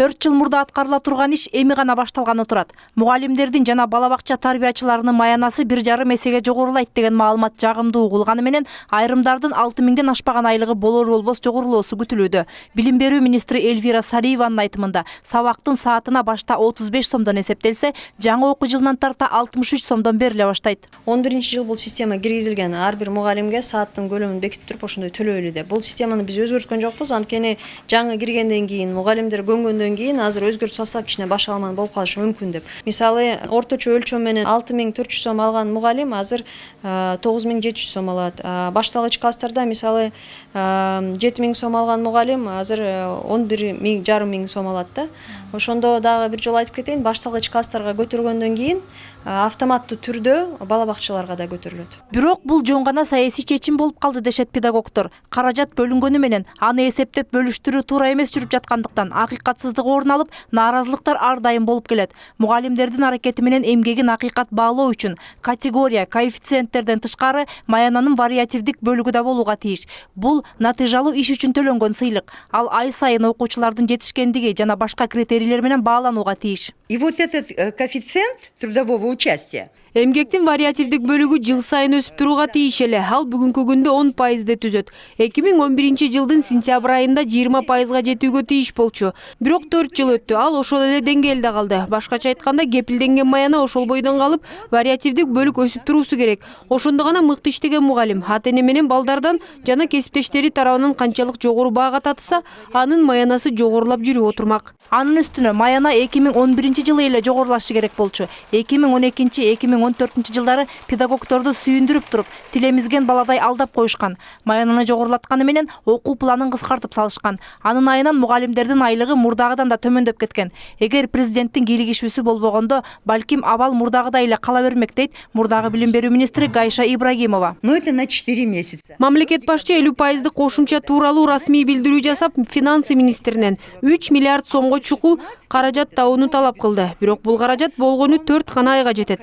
4 жыл мурда аткарыла турган иш эми гана башталганы турат. Мугалимдердин жана бала бакча тарбиячыларынын маянасы 1,5 эсеге жогорулайт деген маалымат жагымдуу угулганы менен айрымдардын 6000ден ашпаган айлыгы болор-болбос жогорулоосу күтүлүүдө. Билим берүү министри Эльвира Сариеванын айтымында сабактын саатына башта 35 сомдон эсептелсе, жаңы окуу жылынан тарта 63 сомдон бериле баштайт. 11-жыл бул система киргизилген, ар бир мугалимге сааттын көлөмүн бекитип туруп ошондой төлөөлүдө. Бул системаны биз өзгөрткөн жокпуз. Анткени жаңы киргенден кийин, мугалимдер көнгөндөн кийин азыр өзгөртүү салсак кичине баш алман болуп калышы мүмкүн деп. Мисалы, орточо өлчөм менен 6400 сом алган мугалим азыр 9700 сом алат. Башталгыч класстарда мисалы 7000 сом алган мугалим азыр 11500 сом алат да. Ошондо дагы бир жолу айтып кетейин, башталгыч класстарга көтөргөндөн кийин автоматтуу түрдө бала бакчаларга да көтөрүлөт. Бирок бул жөн гана саясий чечим болуп калды дешет педагогдор. Каражат бөлүнгөнү менен аны эсептеп бөлүштүрүү туура эмес жүрүп жаткандыктан акыйкатсыздык орун алып, нааразылыктар ар дайым болуп келет. Мугалимдердин аракети менен эмгегин акыйкат баалоо үчүн категория, коэффициенттерден тышкары маянанын вариативдик бөлүгү да болууга тийиш. Бул натыйжалуу иш үчүн төлөнгөн сыйлык. Ал ай сайын окуучулардын жетишкендиги жана башка критерийлер менен бааланууга тийиш. И вот этот коэффициент трудового участия Эмгектин вариативдик бөлүгү жыл сайын өсүп турууга тийиш эле. Ал бүгүнкү күндө 10% түзөт. 2011-жылдын сентябрь айында 20%га жетүүгө тийиш болчу. Бирок 4 жыл өттү, ал ошол эле деңгээлде калды. Башкача айтканда, кепилденген маяна ошол бойдон калып, вариативдик бөлүк өсүп туруусу керек. Ошондо гана мыкты иштеген мугалим ата-эне менен балдардан жана кесиптештери тарабынан канчалык жогору баага татса, анын маянасы жогорулап жүрүп отурмак. Анын үстүнө маяна 2011-жылы эле жогорулашы керек болчу. 2012-2014 жылдары педагогдорду сүйүндүрүп туруп, тилемизген баладай алдап коюшкан. Маянаны жогорулатканы менен окуу планын кыскартып салышкан. Анын айынан мугалимдердин айлыгы мурдагыдан да төмөндөп кеткен. Эгер президенттин кийлигишүүсү болбогондо, балким абал мурдагыдай эле кала бермек дейт мурдагы билим берүү министри Гайша Ибрагимова. Но это на 4 месяца. Мамлекет башчы 50% кошумча тууралуу расмий билдирүү жасап, финансы министринен 3 миллиард сомго чукул каражат табууну талап кылды. Бирок бул каражат болгону 4 гана айга жетет.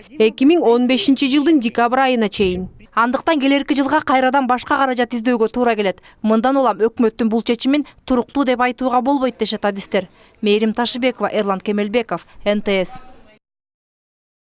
2015-жылдын декабрь айына чейин. Андыктан келерки жылга кайрадан башка каражат издөөгө туура келет. Мындан улам өкмөттүн бул чечимин туруктуу деп айтууга болбойт дешет адистер. Мээрим Ташыбекова, Эрлан Кемелбеков, НТС.